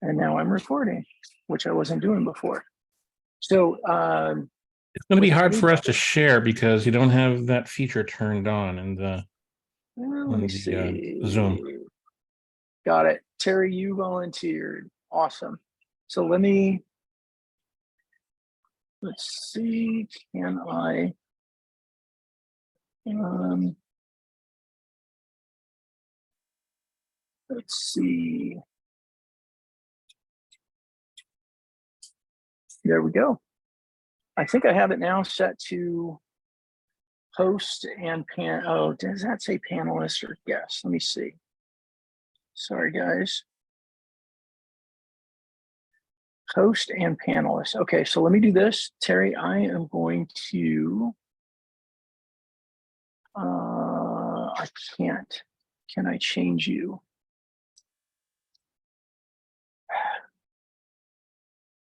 And now I'm recording, which I wasn't doing before. So it's going to be hard for us to share because you don't have that feature turned on in the, let me see. Zoom. Got it. Terry, you volunteered. Awesome. So let's see, can I, let's see. There we go. I think I have it now set to host and oh, does that say panelist or guest? Let me see. Sorry, guys. Host and panelist. Okay, so let me do this. Terry, I am going to, I can't. Can I change you?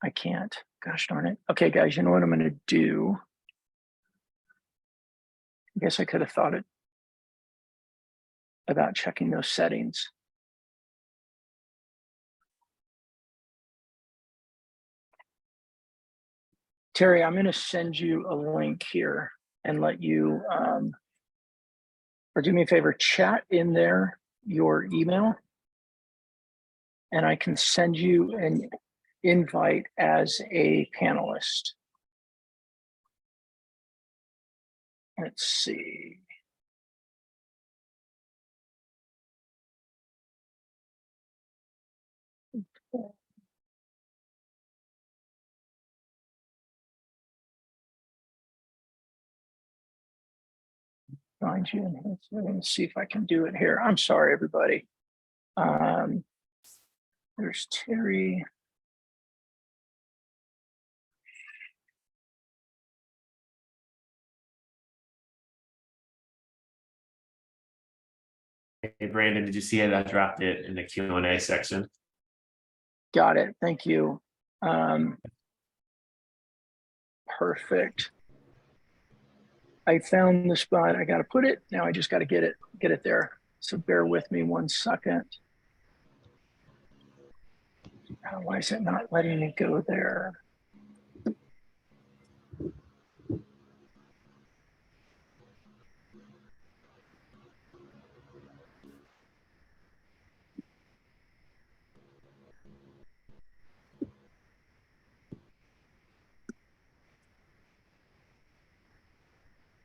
I can't. Gosh darn it. Okay, guys, you know what I'm going to do? I guess I could have thought it about checking those settings. Terry, I'm going to send you a link here and let you, or do me a favor, chat in there your email, and I can send you an invite as a panelist. Let's see. Find you in here. Let me see if I can do it here. I'm sorry, everybody. There's Terry. Hey, Brandon, did you see it? I dropped it in the Q&A section. Got it. Thank you. Perfect. I found the spot. I got to put it. Now I just got to get it there. So bear with me 1 second. Why is it not letting me go there?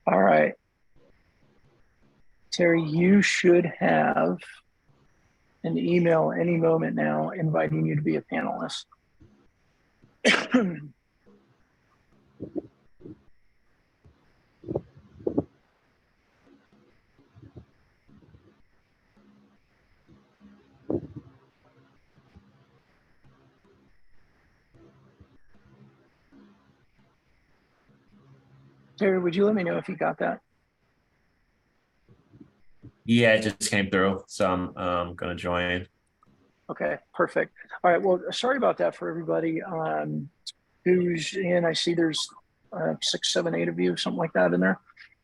All right. Terry, you should have an email any moment now inviting you to be a panelist. Terry, would you let me know if you got that? Yeah, it just came through, so I'm going to join. Okay, perfect. All right, well, sorry about that for everybody who's in. I see there's 6, 7, 8 of you, something like that in there.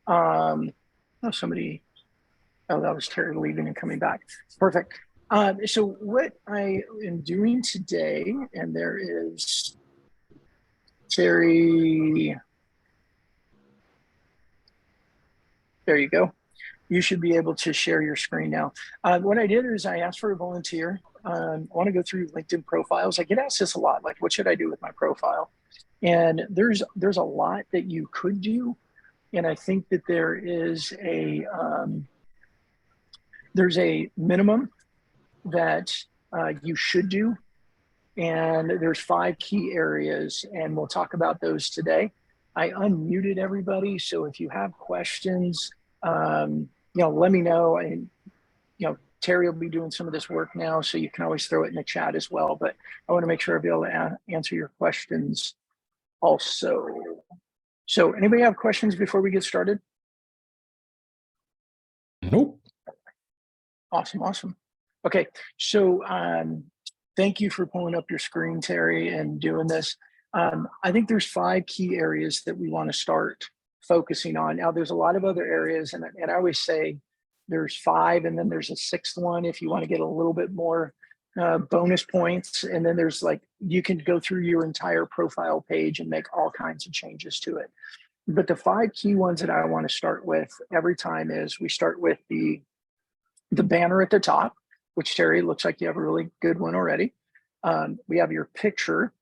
Oh, somebody, oh, that was Terry leaving and coming back. Perfect. So what I am doing today, and there is Terry, there you go. You should be able to share your screen now. What I did is I asked for a volunteer. I want to go through LinkedIn profiles. I get asked this a lot, like, what should I do with my profile? And there's a lot that you could do. And I think that there is there's a minimum that you should do. And there's 5 key areas, and we'll talk about those today. I unmuted everybody, so if you have questions, let me know. And Terry will be doing some of this work now, so you can always throw it in the chat as well. But I want to make sure I'll be able to answer your questions also. So anybody have questions before we get started? Nope. Awesome. Okay, so thank you for pulling up your screen, Terry, and doing this. I think there's 5 key areas that we want to start focusing on. Now, there's a lot of other areas, and I always say there's 5, and then there's a 6th one if you want to get a little bit more bonus points. And then there's like, you can go through your entire profile page and make all kinds of changes to it. But the 5 key ones that I want to start with every time is we start with the banner at the top, which Terry, looks like you have a really good one already. We have your picture.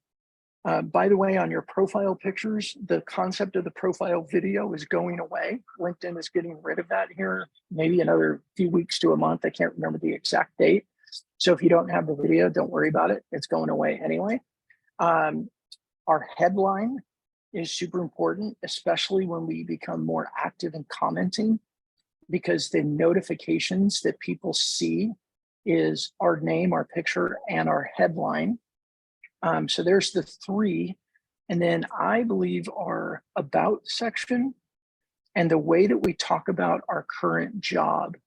By the way, on your profile pictures, the concept of the profile video is going away. LinkedIn is getting rid of that here, maybe another few weeks to a month. I can't remember the exact date. So if you don't have the video, don't worry about it. It's going away anyway. Our headline is super important, especially when we become more active in commenting, because the notifications that people see is our name, our picture, and our headline. So there's the 3. And then I believe our about section and the way that we talk about our current job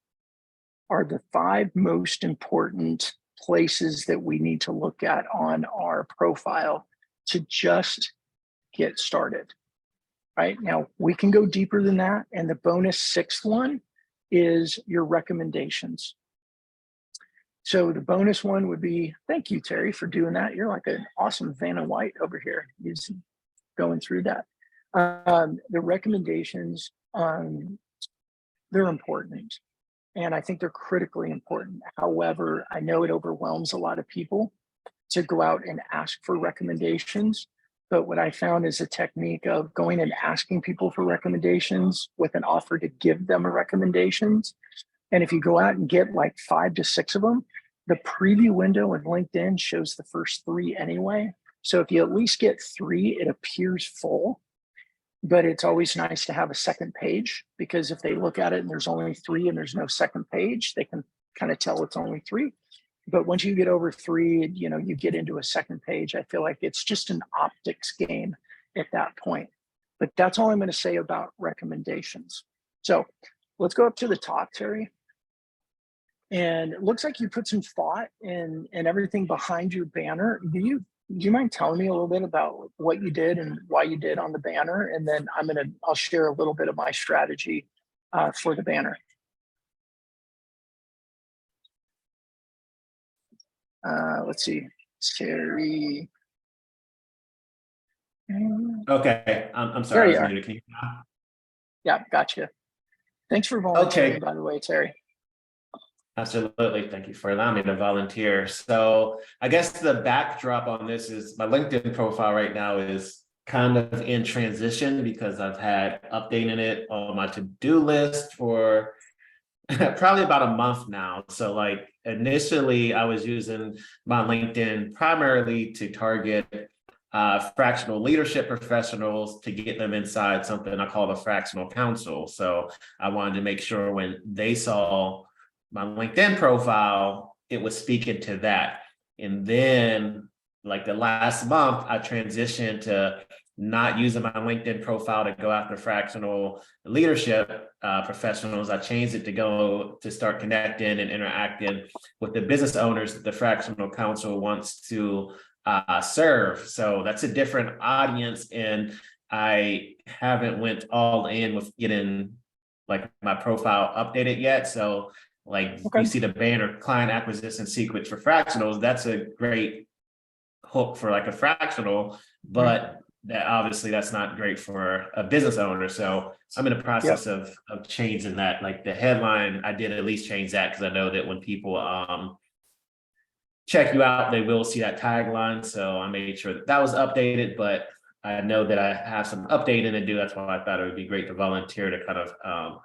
are the 5 most important places that we need to look at on our profile to just get started. Right now, we can go deeper than that. And the bonus 6th one is your recommendations. So the bonus one would be, thank you, Terry, for doing that. You're like an awesome Vanna White over here. He's going through that. The recommendations, they're important. And I think they're critically important. However, I know it overwhelms a lot of people to go out and ask for recommendations. But what I found is a technique of going and asking people for recommendations with an offer to give them a recommendations. And if you go out and get like 5 to 6 of them, the preview window in LinkedIn shows the first 3 anyway. So if you at least get 3, it appears full. But it's always nice to have a second page, because if they look at it and there's only 3 and there's no second page, they can kind of tell it's only 3. But once you get over 3, you get into a second page. I feel like it's just an optics game at that point. But that's all I'm going to say about recommendations. So let's go up to the top, Terry. And it looks like you put some thought and everything behind your banner. Do you mind telling me a little bit about what you did and why you did on the banner? And then I'll share a little bit of my strategy for the banner. Let's see, Terry. Okay, I'm sorry. There you are. Can you... Yeah, gotcha. Thanks for volunteering, by the way, Terry. Absolutely. Thank you for allowing me to volunteer. So I guess the backdrop on this is my LinkedIn profile right now is kind of in transition, because I've had updating it on my to-do list for probably about a month now. So like initially I was using my LinkedIn primarily to target fractional leadership professionals to get them inside something I call the fractional council. So I wanted to make sure when they saw my LinkedIn profile, it was speaking to that. And then like the last month, I transitioned to not using my LinkedIn profile to go after fractional leadership professionals. I changed it to start connecting and interacting with the business owners that the fractional council wants to serve. So that's a different audience. And I haven't went all in with getting like my profile updated yet. So like you see the banner client acquisition secrets for fractionals, that's a great hook for like a fractional, but that obviously that's not great for a business owner. So I'm in the process of changing that. Like the headline, I did at least change that, because I know that when people check you out, they will see that tagline. So I made sure that was updated, but I know that I have some updating to do. That's why I thought it would be great to volunteer to kind of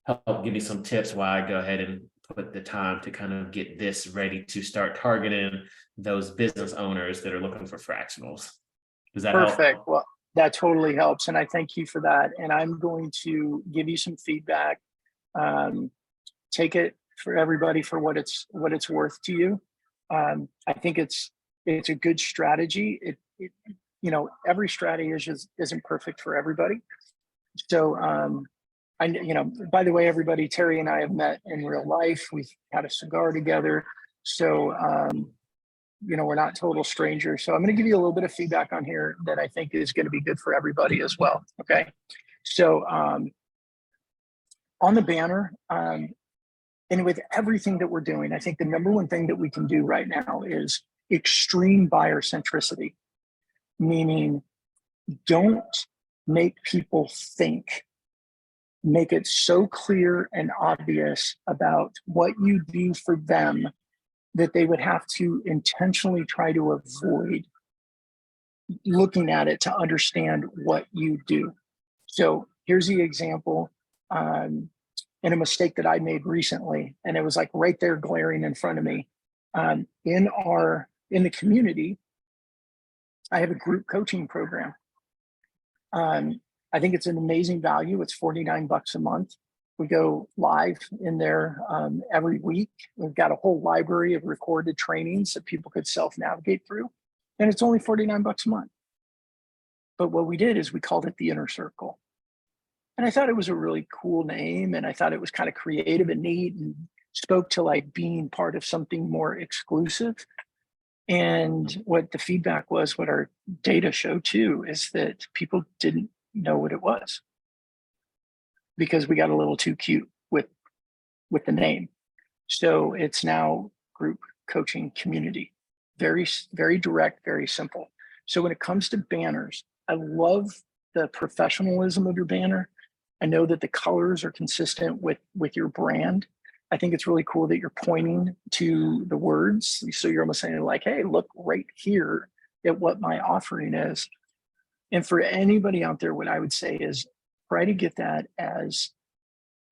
help give me some tips while I go ahead and put the time to kind of get this ready to start targeting those business owners that are looking for fractionals. Does that Perfect. help? Well, that totally helps. And I thank you for that. And I'm going to give you some feedback. Take it for everybody for what it's worth to you. I think it's a good strategy. Every strategy isn't perfect for everybody. So, by the way, everybody, Terry and I have met in real life. We've had a cigar together. So, we're not total strangers. So I'm going to give you a little bit of feedback on here that I think is going to be good for everybody as well. Okay. So on the banner, And with everything that we're doing, I think the number one thing that we can do right now is extreme buyer centricity, meaning don't make people think. Make it so clear and obvious about what you do for them that they would have to intentionally try to avoid looking at it to understand what you do. So here's the example, and a mistake that I made recently, and it was like right there glaring in front of me. In the community, I have a group coaching program. I think it's an amazing value. It's $49 a month. We go live in there every week. We've got a whole library of recorded trainings that people could self-navigate through. And it's only $49 a month. But what we did is we called it the Inner Circle. And I thought it was a really cool name. And I thought it was kind of creative and neat and spoke to like being part of something more exclusive. And what the feedback was, what our data show too, is that people didn't know what it was because we got a little too cute with the name. So it's now group coaching community. Very, very direct, very simple. So when it comes to banners, I love the professionalism of your banner. I know that the colors are consistent with your brand. I think it's really cool that you're pointing to the words. So you're almost saying like, hey, look right here at what my offering is. And for anybody out there, what I would say is try to get that as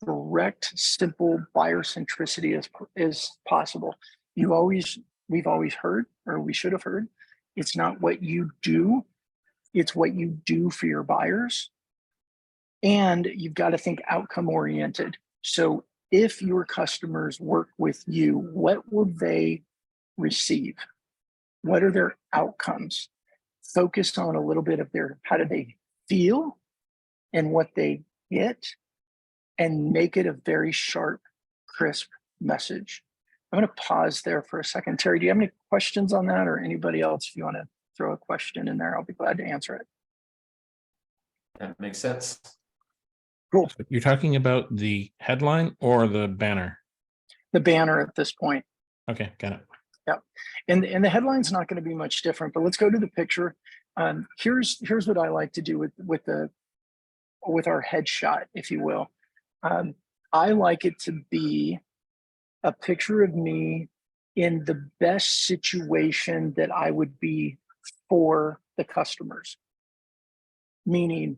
direct, simple buyer centricity as possible. We've always heard, or we should have heard, it's not what you do, it's what you do for your buyers. And you've got to think outcome oriented. So if your customers work with you, what will they receive? What are their outcomes? Focus on a little bit of how do they feel and what they get, and make it a very sharp, crisp message. I'm going to pause there for a second. Terry, do you have any questions on that, or anybody else? If you want to throw a question in there, I'll be glad to answer it. That makes sense. Cool. So you're talking about the headline or the banner? The banner at this point. Okay, got it. Yep. And the headline's not going to be much different, but let's go to the picture. Here's what I like to do with our headshot, if you will. I like it to be a picture of me in the best situation that I would be for the customers. Meaning,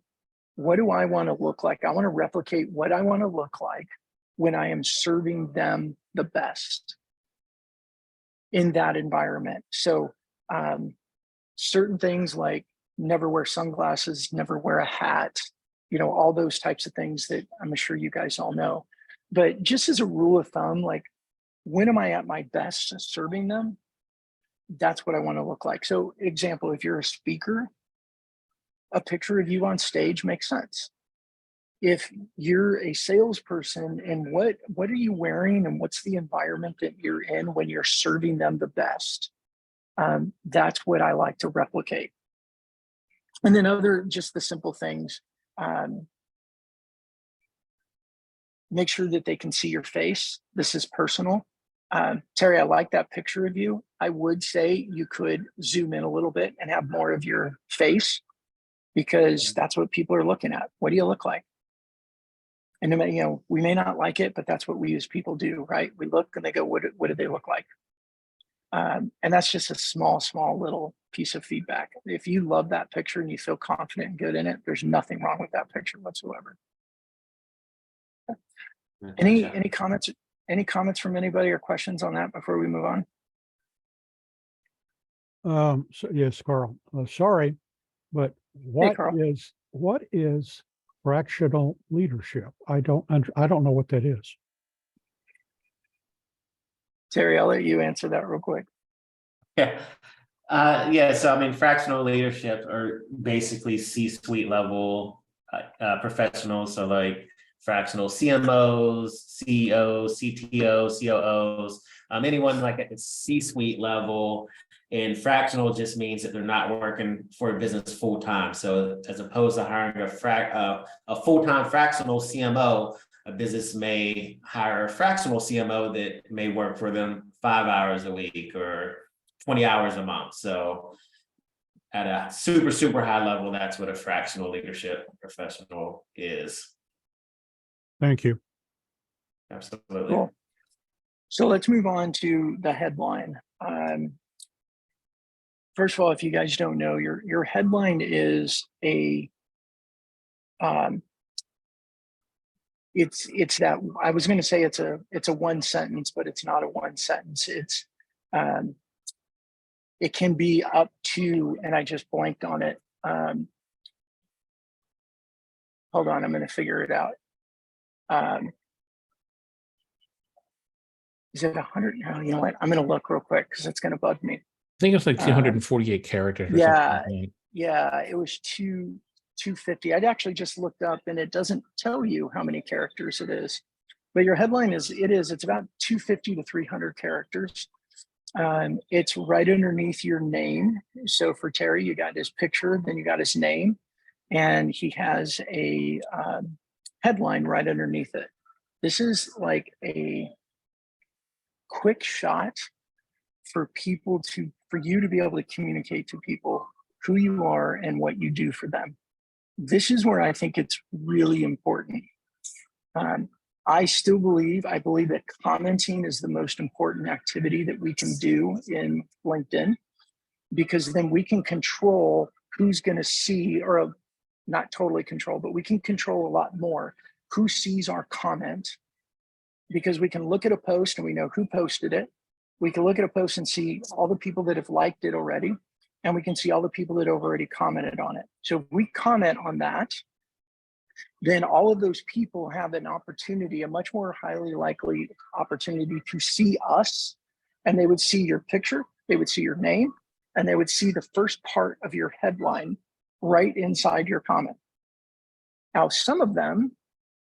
what do I want to look like? I want to replicate what I want to look like when I am serving them the best in that environment. So certain things like never wear sunglasses, never wear a hat, all those types of things that I'm sure you guys all know. But just as a rule of thumb, like when am I at my best serving them? That's what I want to look like. So example, if you're a speaker, a picture of you on stage makes sense. If you're a salesperson, and what are you wearing and what's the environment that you're in when you're serving them the best? That's what I like to replicate. And then just the simple things. Make sure that they can see your face. This is personal. Terry, I like that picture of you. I would say you could zoom in a little bit and have more of your face, because that's what people are looking at. What do you look like? And we may not like it, but that's what we as people do, right? We look and they go, what do they look like? And that's just a small little piece of feedback. If you love that picture and you feel confident and good in it, there's nothing wrong with that picture whatsoever. Any comments? Any comments from anybody or questions on that before we move on? So yes, Carl. Sorry, but what is fractional leadership? I don't know what that is. Terry, I'll let you answer that real quick. Yeah. So I mean, fractional leadership are basically C-suite level professionals. So like fractional CMOs, CEOs, CTOs, COOs, anyone like at the C-suite level. And fractional just means that they're not working for a business full time. So as opposed to hiring a full-time fractional CMO, a business may hire a fractional CMO that may work for them 5 hours a week or 20 hours a month. So at a super, super high level, that's what a fractional leadership professional is. Thank you. Absolutely. Cool. So let's move on to the headline. First of all, if you guys don't know, your headline is a it's that I was going to say it's a one sentence, but it's not a one sentence. It's it can be up to, and I just blanked on it. Hold on, I'm going to figure it out. Is it 100? No, you know what? I'm going to look real quick because it's going to bug me. I think it's like 248 characters. Or Yeah, something like that. yeah, it was 250. I'd actually just looked up, and it doesn't tell you how many characters it is. But your headline it's about 250 to 300 characters. It's right underneath your name. So for Terry, you got his picture, then you got his name, and he has a headline right underneath it. This is like a quick shot for you to be able to communicate to people who you are and what you do for them. This is where I think it's really important. I believe that commenting is the most important activity that we can do in LinkedIn, because then we can control who's going to see, or not totally control, but we can control a lot more who sees our comment, because we can look at a post and we know who posted it. We can look at a post and see all the people that have liked it already, and we can see all the people that have already commented on it. So if we comment on that, then all of those people have an opportunity, a much more highly likely opportunity to see us, and they would see your picture, they would see your name, and they would see the first part of your headline right inside your comment. Now, some of them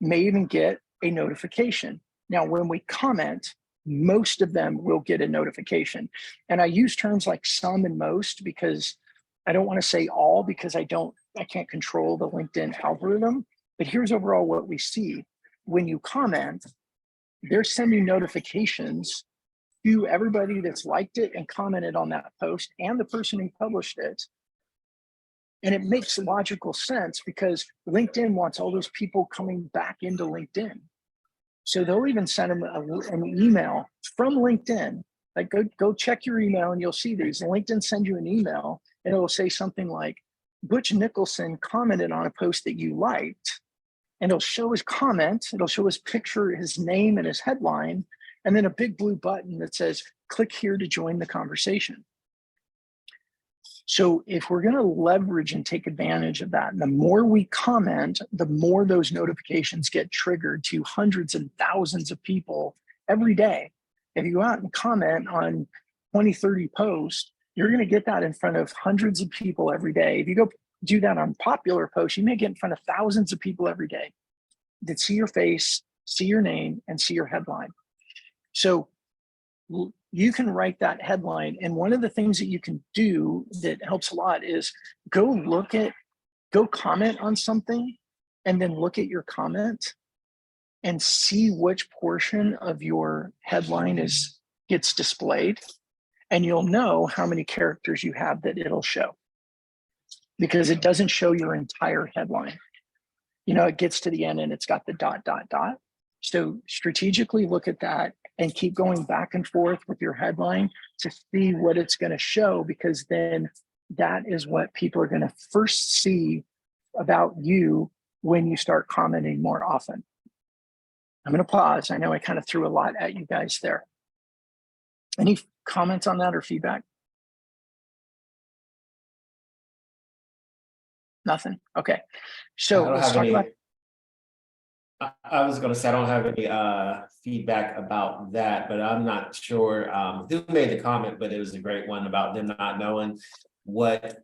may even get a notification. Now, when we comment, most of them will get a notification. And I use terms like some and most because I don't want to say all, because I can't control the LinkedIn algorithm. But here's overall what we see. When you comment, they're sending notifications to everybody that's liked it and commented on that post and the person who published it. And it makes logical sense because LinkedIn wants all those people coming back into LinkedIn. So they'll even send them an email from LinkedIn. Like go check your email and you'll see these. LinkedIn send you an email and it will say something like, Butch Nicholson commented on a post that you liked. And it'll show his comment, it'll show his picture, his name and his headline, and then a big blue button that says, click here to join the conversation. So if we're going to leverage and take advantage of that, and the more we comment, the more those notifications get triggered to hundreds and thousands of people every day. If you go out and comment on 20, 30 posts, you're going to get that in front of hundreds of people every day. If you go do that on popular posts, you may get in front of thousands of people every day that see your face, see your name, and see your headline. So you can write that headline. And one of the things that you can do that helps a lot is go comment on something and then look at your comment and see which portion of your headline gets displayed. And you'll know how many characters you have that it'll show, because it doesn't show your entire headline. You know, it gets to the end and it's got the ... So strategically look at that and keep going back and forth with your headline to see what it's going to show, because then that is what people are going to first see about you when you start commenting more often. I'm going to pause. I know I kind of threw a lot at you guys there. Any comments on that or feedback? Nothing. Okay. So let's talk about. I was going to say I don't have any feedback about that, but I'm not sure who made the comment, but it was a great one about them not knowing what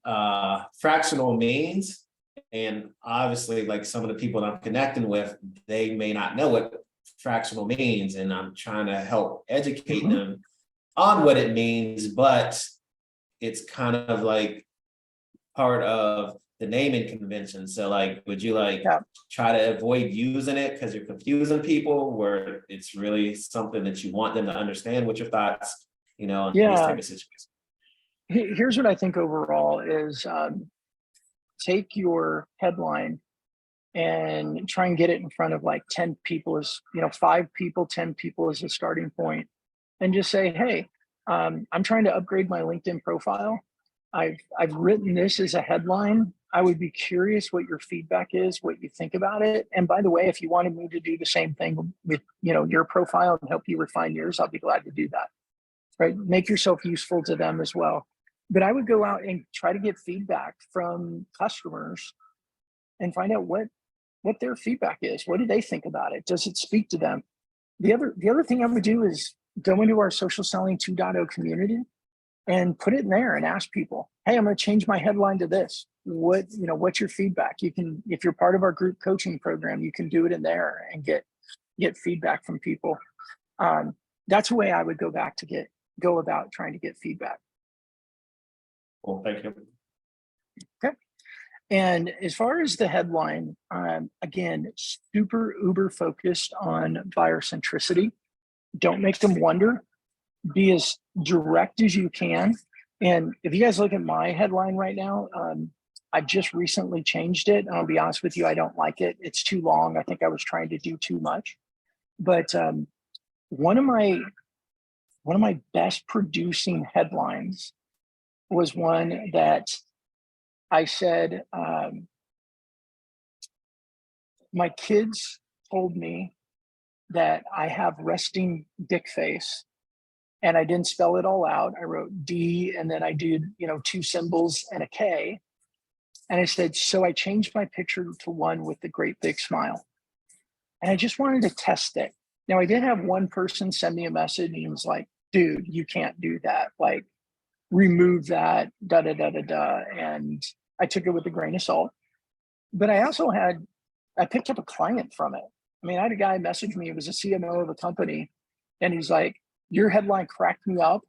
fractional means. And obviously, like some of the people that I'm connecting with, they may not know what fractional means. And I'm trying to help educate them on what it means, but it's kind of like part of the naming convention. So like, would you like Yeah. try to avoid using it because you're confusing people, where it's really something that you want them to understand? What's your thoughts, in these Yeah. type of situations? Here's what I think overall is take your headline and try and get it in front of like 10 people as, 5 people, 10 people as a starting point, and just say, hey, I'm trying to upgrade my LinkedIn profile. I've written this as a headline. I would be curious what your feedback is, what you think about it. And by the way, if you wanted me to do the same thing with, your profile and help you refine yours, I'll be glad to do that. Right? Make yourself useful to them as well. But I would go out and try to get feedback from customers and find out what their feedback is. What do they think about it? Does it speak to them? The other thing I would do is go into our Social Selling 2.0 community and put it in there and ask people, hey, I'm going to change my headline to this. What's your feedback? You can, if you're part of our group coaching program, you can do it in there and get feedback from people. That's the way I would go about trying to get feedback. Well, thank you. Okay. And as far as the headline, again, super uber focused on buyer centricity. Don't make them wonder. Be as direct as you can. And if you guys look at my headline right now, I just recently changed it. And I'll be honest with you, I don't like it. It's too long. I think I was trying to do too much. But one of my best producing headlines was one that I said, my kids told me that I have resting dick face, and I didn't spell it all out. I wrote D and then I did, 2 symbols and a K. And I said, so I changed my picture to one with the great big smile. And I just wanted to test it. Now I did have one person send me a message and he was like, dude, you can't do that. Like, remove that, da da da da da. And I took it with a grain of salt. But I picked up a client from it. I mean, I had a guy message me, it was a CMO of a company, and he's like, your headline cracked me up.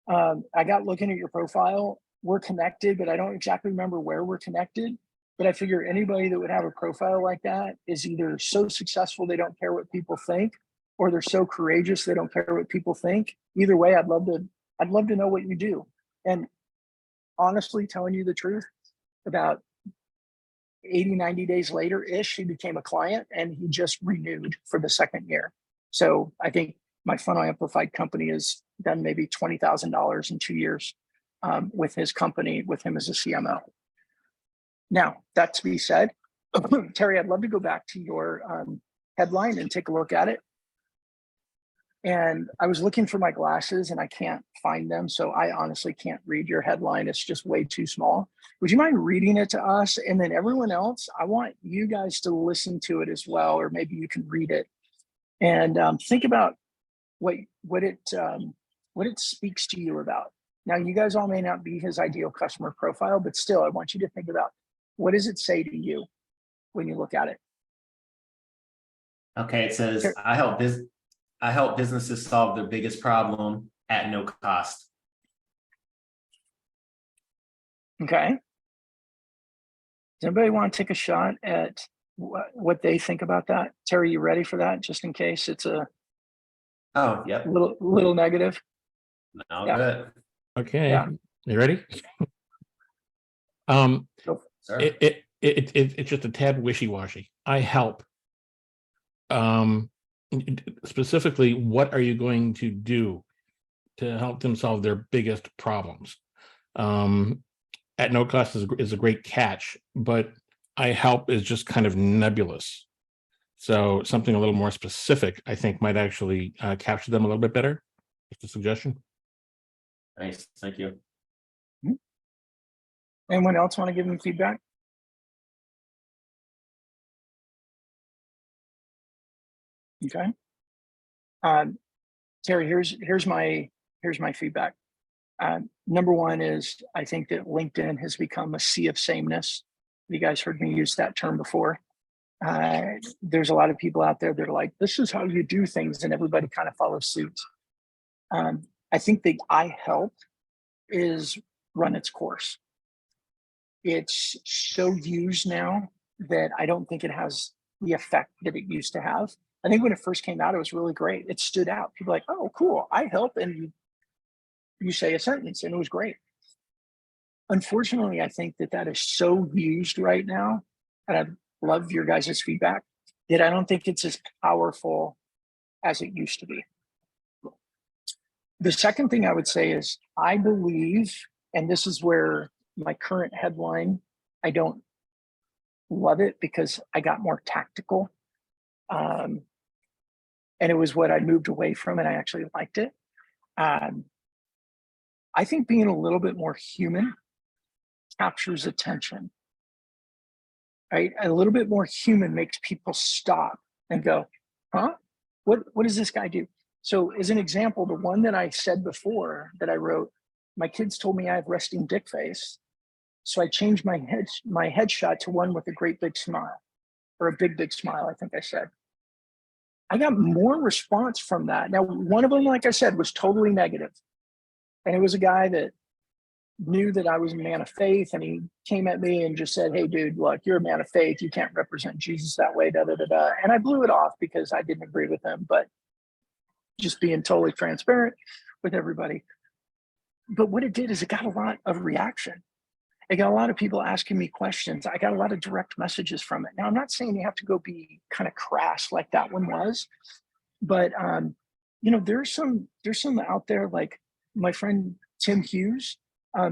I got looking at your profile. We're connected, but I don't exactly remember where we're connected. But I figure anybody that would have a profile like that is either so successful they don't care what people think, or they're so courageous they don't care what people think. Either way, I'd love to know what you do. And honestly, telling you the truth, about 80, 90 days later-ish, he became a client and he just renewed for the 2nd year. So I think my Funnel Amplified company has done maybe $20,000 in 2 years with his company, with him as a CMO. Now, that to be said, Terry, I'd love to go back to your headline and take a look at it. And I was looking for my glasses and I can't find them. So I honestly can't read your headline. It's just way too small. Would you mind reading it to us? And then everyone else, I want you guys to listen to it as well, or maybe you can read it and think about what it speaks to you about. Now, you guys all may not be his ideal customer profile, but still, I want you to think about, what does it say to you when you look at it? Okay, it says, I help businesses solve their biggest problem at no cost. Okay. Does anybody want to take a shot at what they think about that? Terry, you ready for that? Just in case it's a Yep. little negative. No, Yeah. good. Okay. Yeah. You ready? Sure. It's just a tad wishy-washy. I help. Specifically, what are you going to do to help them solve their biggest problems? At no cost is a great catch, but I help is just kind of nebulous. So something a little more specific, I think, might actually capture them a little bit better. Just a suggestion. Nice, thank you. Anyone else want to give them feedback? Okay. Terry, here's my feedback. Number one is, I think that LinkedIn has become a sea of sameness. You guys heard me use that term before. There's a lot of people out there that are like, this is how you do things, and everybody kind of follows suit. I think the I help is run its course. it's so used now that I don't think it has the effect that it used to have. I think when it first came out, it was really great. It stood out. People were like, oh, cool, I help. And you say a sentence, and it was great. Unfortunately, I think that that is so used right now, and I'd love your guys' feedback, that I don't think it's as powerful as it used to be. The second thing I would say is I believe, and this is where my current headline, I don't love it because I got more tactical. And it was what I moved away from, and I actually liked it. I think being a little bit more human captures attention, right? A little bit more human makes people stop and go, huh? What does this guy do? So as an example, the one that I said before that I wrote, my kids told me I have resting dick face. So I changed my headshot to one with a great big smile, or a big smile, I think I said. I got more response from that. Now, one of them, like I said, was totally negative. And it was a guy that knew that I was a man of faith, and he came at me and just said, hey, dude, look, you're a man of faith. You can't represent Jesus that way, da, da, da, da. And I blew it off because I didn't agree with him, but just being totally transparent with everybody. But what it did is it got a lot of reaction. I got a lot of people asking me questions. I got a lot of direct messages from it. Now, I'm not saying you have to go be kind of crass like that one was, but you know, there's some out there, like my friend Tim Hughes.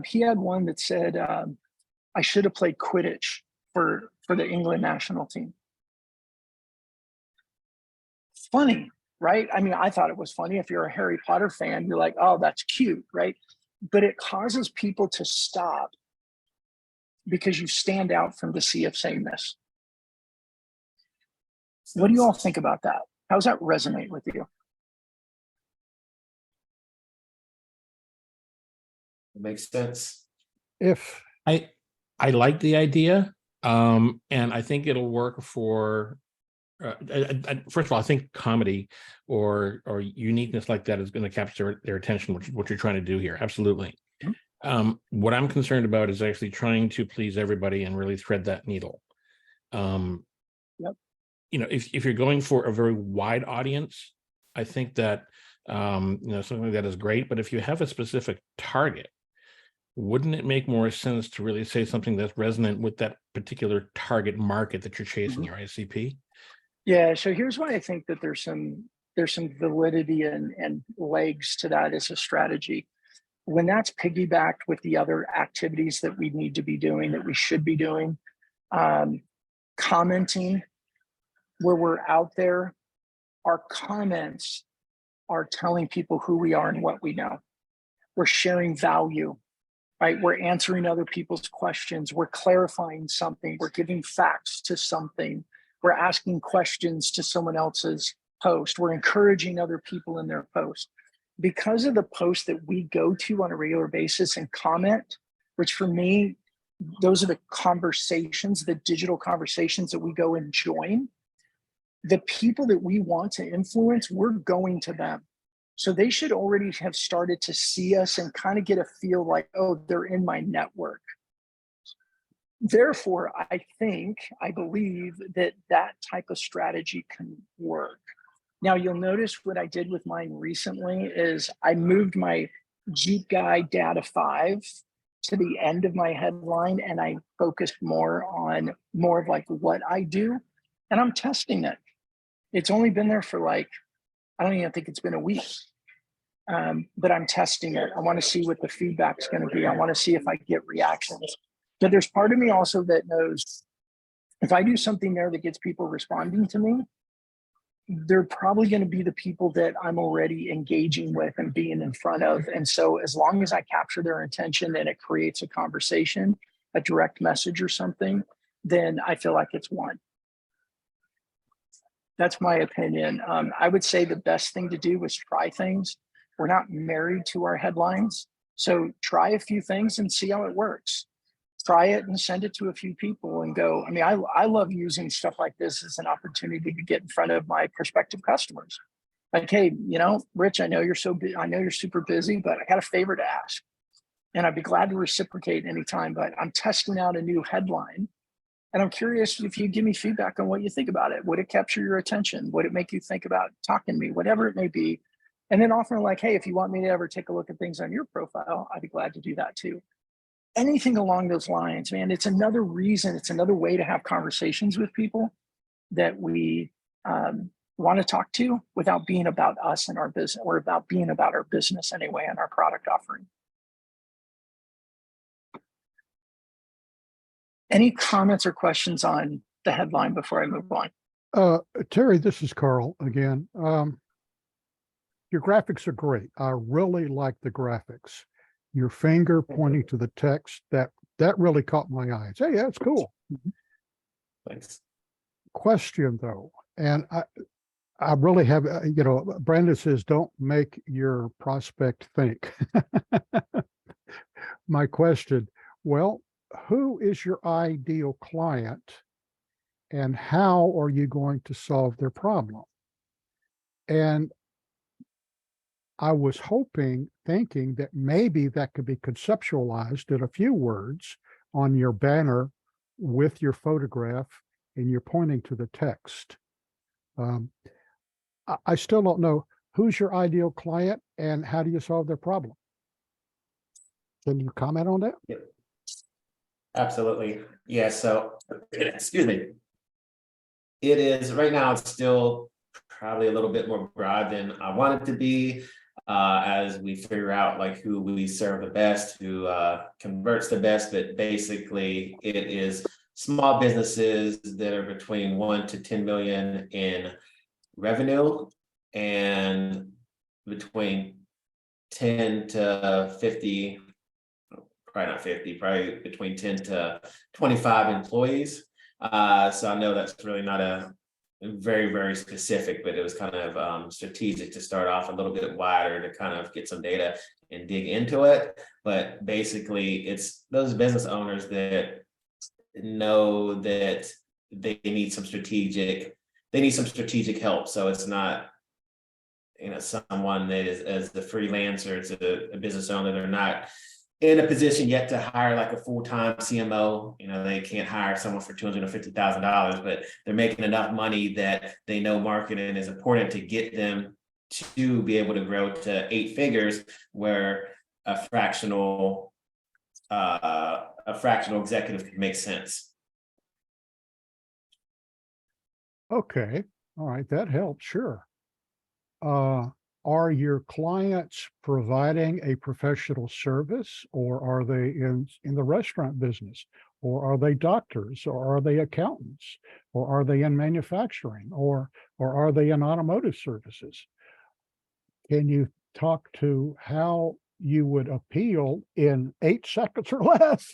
He had one that said, I should have played Quidditch for the England national team. Funny, right? I mean, I thought it was funny. If you're a Harry Potter fan, you're like, oh, that's cute, right? But it causes people to stop because you stand out from the sea of sameness. What do you all think about that? How does that resonate with you? It makes sense. If I like the idea, and I think it'll work for. First of all, I think comedy or uniqueness like that is going to capture their attention, which is what you're trying to do here. Absolutely. What I'm concerned about is actually trying to please everybody and really thread that needle. Yep. You know, if you're going for a very wide audience, I think that you know, something like that is great. But if you have a specific target, wouldn't it make more sense to really say something that's resonant with that particular target market that you're chasing, your ICP? Yeah. So here's why I think that there's some validity and legs to that as a strategy. When that's piggybacked with the other activities that we need to be doing, that we should be doing, commenting where we're out there, our comments are telling people who we are and what we know. We're sharing value, right? We're answering other people's questions. We're clarifying something. We're giving facts to something. We're asking questions to someone else's post. We're encouraging other people in their post. Because of the posts that we go to on a regular basis and comment, which for me, those are the conversations, the digital conversations that we go and join. The people that we want to influence, we're going to them. So they should already have started to see us and kind of get a feel like, oh, they're in my network. Therefore, I believe that that type of strategy can work. Now, you'll notice what I did with mine recently is I moved my Jeep Guy Data 5 to the end of my headline, and I focused more of like what I do, and I'm testing it. It's only been there for like, I don't even think it's been a week, but I'm testing it. I want to see what the feedback's going to be. I want to see if I get reactions. But there's part of me also that knows if I do something there that gets people responding to me, they're probably going to be the people that I'm already engaging with and being in front of. And so as long as I capture their attention and it creates a conversation, a direct message or something, then I feel like it's won. That's my opinion. I would say the best thing to do is try things. We're not married to our headlines. So try a few things and see how it works. Try it and send it to a few people and go. I mean, I love using stuff like this as an opportunity to get in front of my prospective customers. Like, hey, you know, Rich, I know you're super busy, but I got a favor to ask. and I'd be glad to reciprocate anytime, but I'm testing out a new headline. And I'm curious if you give me feedback on what you think about it. Would it capture your attention? Would it make you think about talking to me, whatever it may be? And then offering like, hey, if you want me to ever take a look at things on your profile, I'd be glad to do that too. Anything along those lines, man, it's another reason, it's another way to have conversations with people that we want to talk to without being about us and our business, or about being about our business anyway and our product offering. Any comments or questions on the headline before I move on? Terry, this is Carl again. Your graphics are great. I really like the graphics. Your finger pointing to the text, that really caught my eye. Hey, yeah, it's cool. Thanks. Question though, and I really have, Brandon says, don't make your prospect think. My question, well, who is your ideal client and how are you going to solve their problem? And I was thinking that maybe that could be conceptualized in a few words on your banner with your photograph and you're pointing to the text. I still don't know who's your ideal client and how do you solve their problem? Can you comment on that? Yep. Absolutely. Yeah. So, excuse me. It is right now, it's still probably a little bit more broad than I want it to be, as we figure out like who we serve the best, who converts the best. But basically, it is small businesses that are between 1 to 10 million in revenue and between 10 to 50. Probably not 50, probably between 10 to 25 employees. So I know that's really not a very, very specific, but it was kind of strategic to start off a little bit wider to kind of get some data and dig into it. But basically, it's those business owners that know that they need some strategic help. So it's not, someone that is as the freelancer, it's a business owner. They're not in a position yet to hire like a full-time CMO. They can't hire someone for $250,000, but they're making enough money that they know marketing is important to get them to be able to grow to 8 figures, where a fractional executive could make sense. Okay, all right, that helps, sure. Are your clients providing a professional service, or are they in the restaurant business, or are they doctors, or are they accountants, or are they in manufacturing, or are they in automotive services? Can you talk to how you would appeal in 8 seconds or less?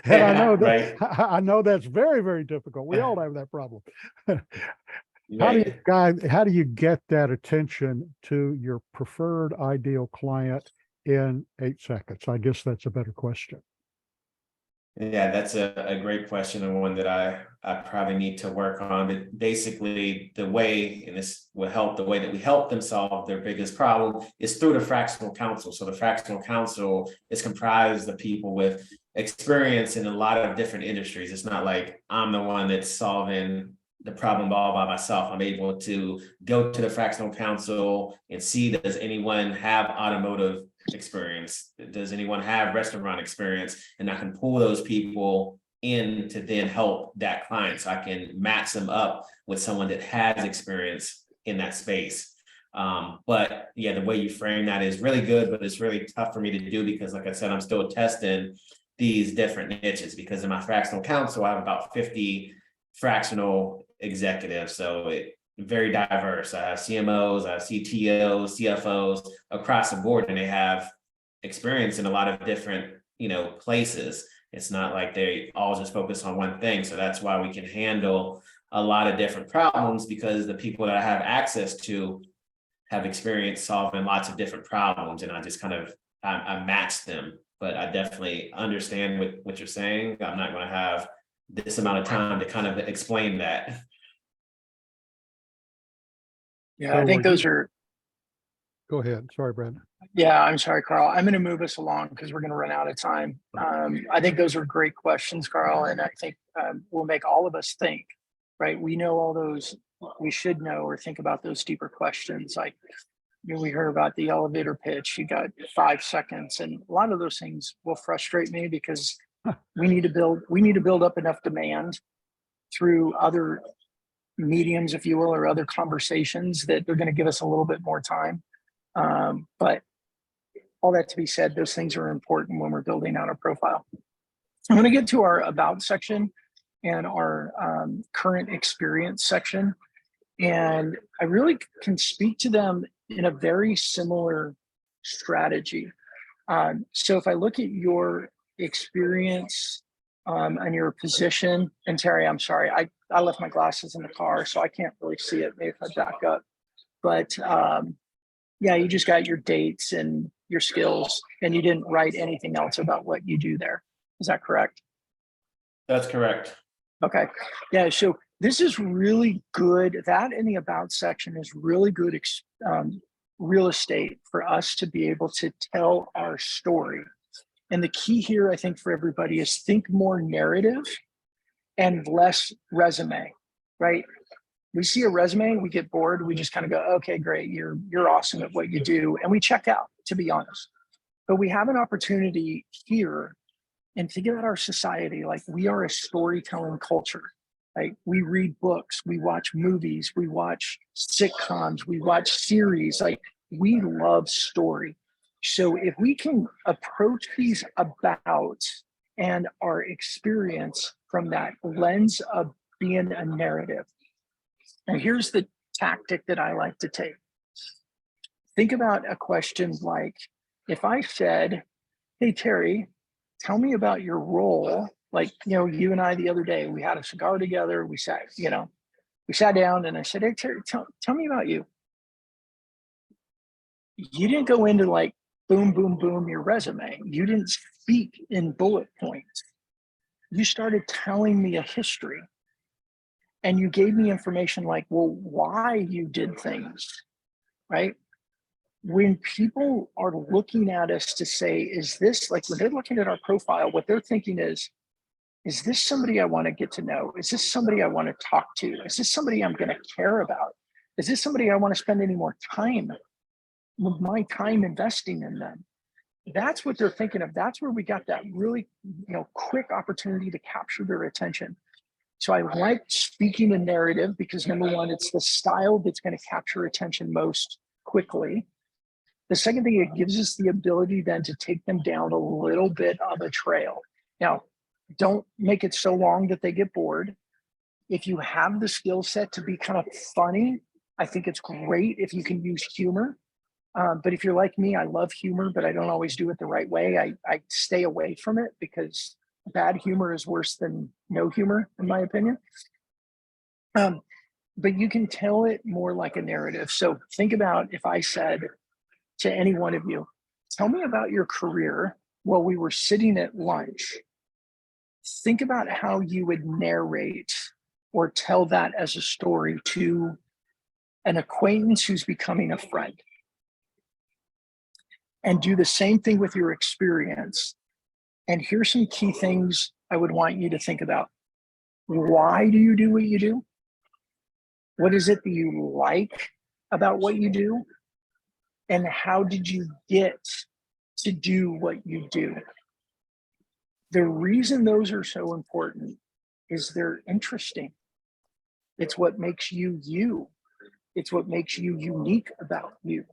And I know that, right. I know that's very, very difficult. We all have that problem. How do you get that attention to your preferred ideal client in 8 seconds? I guess that's a better question. Yeah, that's a great question, and one that I probably need to work on. But basically, the way that we help them solve their biggest problem is through the fractional council. So the fractional council is comprised of people with experience in a lot of different industries. It's not like I'm the one that's solving the problem all by myself. I'm able to go to the fractional council and see, does anyone have automotive experience? Does anyone have restaurant experience? And I can pull those people in to then help that client. So I can match them up with someone that has experience in that space. But yeah, the way you frame that is really good, but it's really tough for me to do because, like I said, I'm still testing these different niches, because in my fractional council, I have about 50 fractional executives. So it's very diverse. I have CMOs, I have CTOs, CFOs across the board, and they have experience in a lot of different, places. It's not like they all just focus on one thing. So that's why we can handle a lot of different problems, because the people that I have access to have experience solving lots of different problems, and I just kind of, I match them. But I definitely understand what you're saying. I'm not going to have this amount of time to kind of explain that. Yeah, I think those are. Go ahead. Sorry, Brandon. Yeah, I'm sorry, Carl. I'm going to move us along because we're going to run out of time. I think those are great questions, Carl, and I think will make all of us think, right? We know all those, we should know or think about those deeper questions. Like, we heard about the elevator pitch, you got 5 seconds, and a lot of those things will frustrate me because we need to build up enough demand through other mediums, if you will, or other conversations that they're going to give us a little bit more time. But all that to be said, those things are important when we're building out a profile. I'm going to get to our about section and our current experience section. And I really can speak to them in a very similar strategy. So if I look at your experience and your position, and Terry, I'm sorry, I left my glasses in the car, so I can't really see it. Maybe if I back up. But yeah, you just got your dates and your skills, and you didn't write anything else about what you do there. Is that correct? That's correct. Okay. Yeah. So this is really good. That in the about section is really good real estate for us to be able to tell our story. And the key here, I think, for everybody is think more narrative and less resume, right? We see a resume, we get bored, we just kind of go, okay, great, you're awesome at what you do, and we check out, to be honest. But we have an opportunity here, and think about our society, like we are a storytelling culture. Like we read books, we watch movies, we watch sitcoms, we watch series, like we love story. So if we can approach these about and our experience from that lens of being a narrative. And here's the tactic that I like to take. Think about a question like, if I said, hey, Terry, tell me about your role. Like, you and I the other day, we had a cigar together. We sat down and I said, hey, Terry, tell me about you. You didn't go into like, boom, boom, boom, your resume. You didn't speak in bullet points. You started telling me a history. And you gave me information like, well, why you did things, right? When people are looking at us to say, is this, like when they're looking at our profile, what they're thinking is this somebody I want to get to know? Is this somebody I want to talk to? Is this somebody I'm going to care about? Is this somebody I want to spend any more time with my time investing in them? That's what they're thinking of. That's where we got that really, quick opportunity to capture their attention. So I like speaking in narrative because number one, it's the style that's going to capture attention most quickly. The second thing, it gives us the ability then to take them down a little bit of a trail. Now, don't make it so long that they get bored. If you have the skill set to be kind of funny, I think it's great if you can use humor. But if you're like me, I love humor, but I don't always do it the right way. I stay away from it because bad humor is worse than no humor, in my opinion. But you can tell it more like a narrative. So think about if I said to any one of you, tell me about your career while we were sitting at lunch. Think about how you would narrate or tell that as a story to an acquaintance who's becoming a friend. And do the same thing with your experience. And here's some key things I would want you to think about. Why do you do what you do? What is it that you like about what you do? And how did you get to do what you do? The reason those are so important is they're interesting. It's what makes you you. It's what makes you unique about you.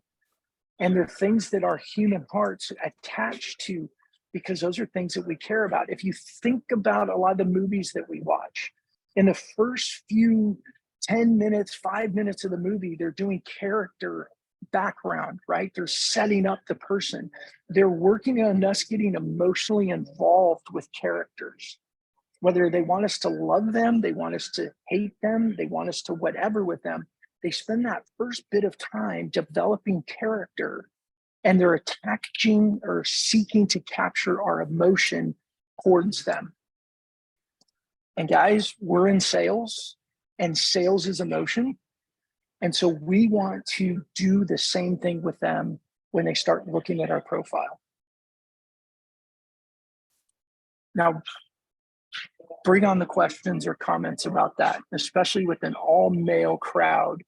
And they're things that our human hearts attach to because those are things that we care about. If you think about a lot of the movies that we watch, in the first few 10 minutes, 5 minutes of the movie, they're doing character background, right? They're setting up the person. They're working on us getting emotionally involved with characters. Whether they want us to love them, they want us to hate them, they want us to whatever with them. They spend that first bit of time developing character, and they're attaching or seeking to capture our emotion towards them. And guys, we're in sales, and sales is emotion. And so we want to do the same thing with them when they start looking at our profile. Now, bring on the questions or comments about that, especially with an all male crowd.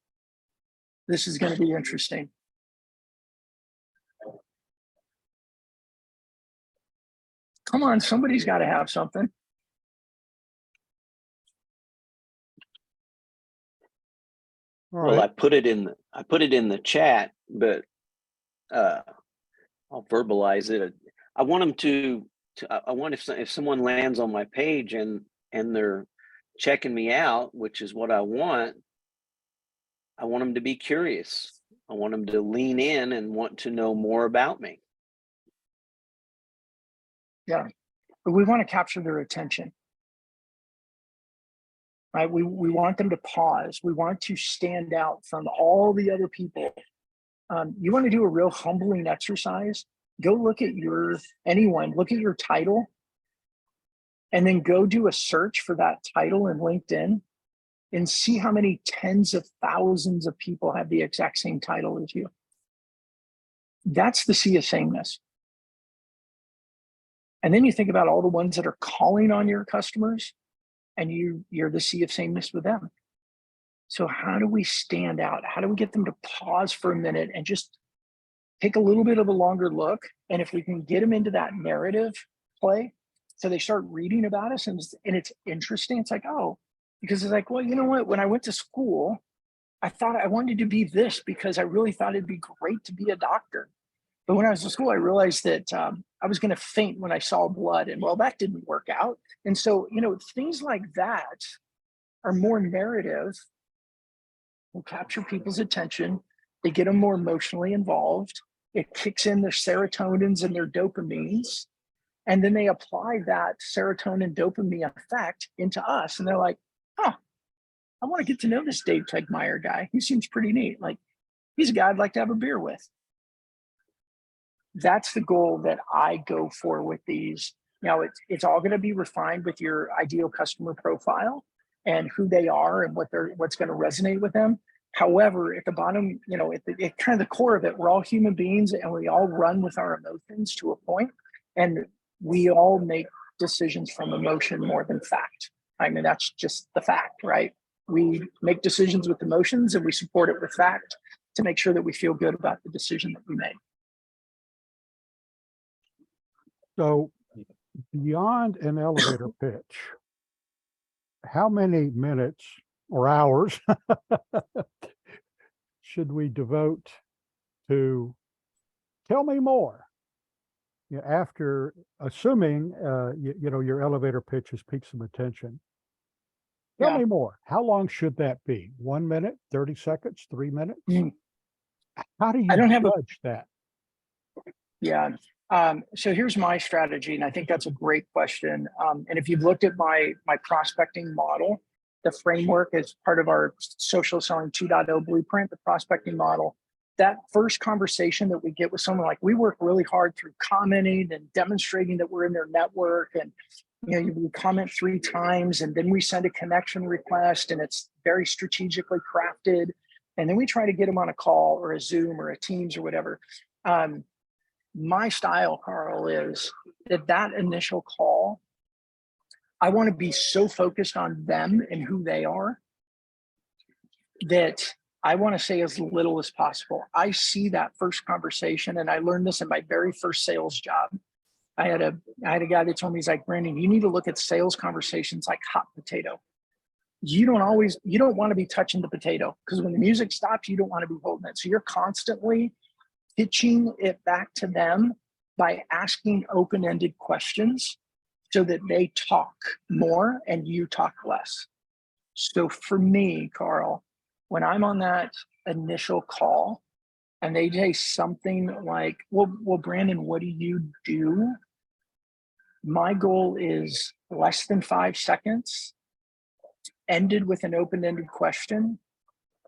This is going to be interesting. Come on, somebody's got to have something. All Well, right. I put it in the chat, but I'll verbalize it. I want them I want if someone lands on my page and they're checking me out, which is what I want them to be curious. I want them to lean in and want to know more about me. Yeah, but we want to capture their attention. Right? We want them to pause. We want to stand out from all the other people. You want to do a real humbling exercise? Go look at look at your title, and then go do a search for that title in LinkedIn and see how many tens of thousands of people have the exact same title as you. That's the sea of sameness. And then you think about all the ones that are calling on your customers, and you're the sea of sameness with them. So how do we stand out? How do we get them to pause for a minute and just take a little bit of a longer look? And if we can get them into that narrative play, so they start reading about us and it's interesting. It's like, oh, because it's like, well, you know what? When I went to school, I thought I wanted to be this because I really thought it'd be great to be a doctor. But when I was in school, I realized that I was going to faint when I saw blood, and well, that didn't work out. And so, things like that are more narrative, will capture people's attention. They get them more emotionally involved. It kicks in their serotonins and their dopamines. And then they apply that serotonin dopamine effect into us. And they're like, huh, I want to get to know this Dave Tegmeyer guy. He seems pretty neat. Like, he's a guy I'd like to have a beer with. That's the goal that I go for with these. Now, it's all going to be refined with your ideal customer profile and who they are and what's going to resonate with them. However, at the bottom, at kind of the core of it, we're all human beings and we all run with our emotions to a point, and we all make decisions from emotion more than fact. I mean, that's just the fact, right? We make decisions with emotions and we support it with fact to make sure that we feel good about the decision that we made. So beyond an elevator pitch, how many minutes or hours should we devote to tell me more? After assuming, your elevator pitch has piqued some attention. Tell me more. How long should that be? 1 minute, 30 seconds, 3 minutes? How do you judge that? Yeah. So here's my strategy, and I think that's a great question. And if you've looked at my prospecting model, the framework is part of our Social Selling 2.0 blueprint, the prospecting model. That first conversation that we get with someone, like, we work really hard through commenting and demonstrating that we're in their network, and we comment 3 times, and then we send a connection request, and it's very strategically crafted, and then we try to get them on a call or a Zoom or a Teams or whatever. My style, Carl, is that initial call, I want to be so focused on them and who they are that I want to say as little as possible. I see that first conversation, and I learned this in my very first sales job. I had a guy that told me, he's like, Brandon, you need to look at sales conversations like hot potato. You don't want to be touching the potato, because when the music stops, you don't want to be holding it. So you're constantly pitching it back to them by asking open-ended questions so that they talk more and you talk less. So for me, Carl, when I'm on that initial call and they say something like, well, Brandon, what do you do? My goal is less than 5 seconds, ended with an open-ended question,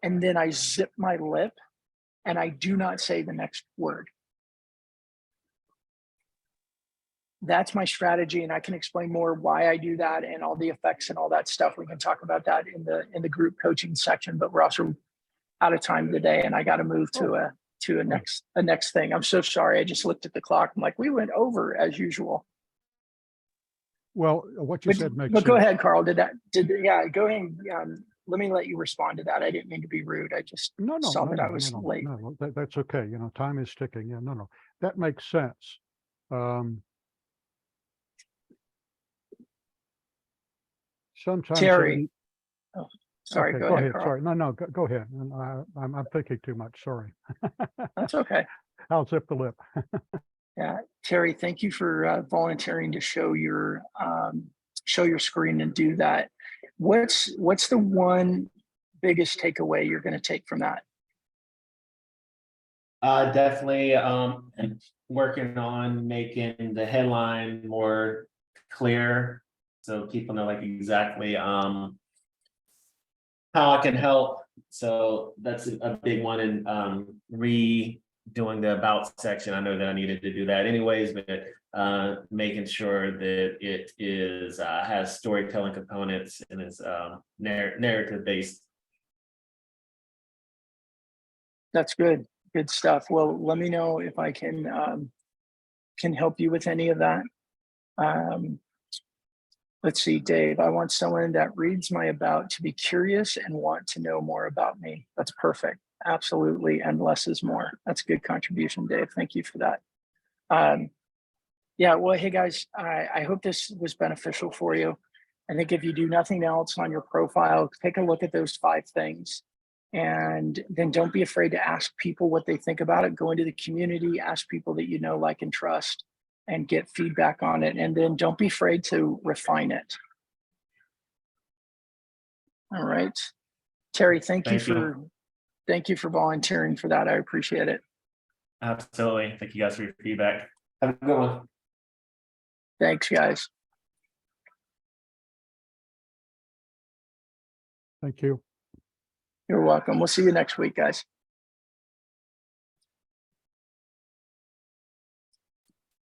and then I zip my lip and I do not say the next word. That's my strategy, and I can explain more why I do that and all the effects and all that stuff. We can talk about that in the group coaching section, but we're also out of time today, and I got to move to to a next thing. I'm so sorry. I just looked at the clock. I'm like, we went over as usual. Well, what you said makes But go sense. ahead, Carl. Go ahead. Let me let you respond to that. I didn't mean to be rude. I just saw that I was late. No, that's okay. Time is ticking. Yeah, no, that makes sense. Sometimes Terry. Oh, sorry. okay, Go ahead, Carl. Sorry, no, go ahead. And I'm thinking too much. Sorry. That's okay. I'll zip the lip. Yeah, Terry, thank you for volunteering to show your screen and do that. What's the one biggest takeaway you're going to take from that? Definitely working on making the headline more clear so people know like exactly how I can help. So that's a big one. And redoing the about section. I know that I needed to do that anyways, but making sure that it is has storytelling components and is narrative based. That's good. Good stuff. Well, let me know if I can help you with any of that. Let's see, Dave, I want someone that reads my about to be curious and want to know more about me. That's perfect. Absolutely. And less is more. That's a good contribution, Dave. Thank you for that. Yeah, well, hey guys, I hope this was beneficial for you. I think if you do nothing else on your profile, take a look at those 5 things. And then don't be afraid to ask people what they think about it. Go into the community, ask people that you know, like, and trust, and get feedback on it. And then don't be afraid to refine it. All right. Terry, thank you for volunteering for that. I appreciate it. Absolutely. Thank you guys for your feedback. Have a good one. Thanks, guys. Thank you. You're welcome. We'll see you next week, guys.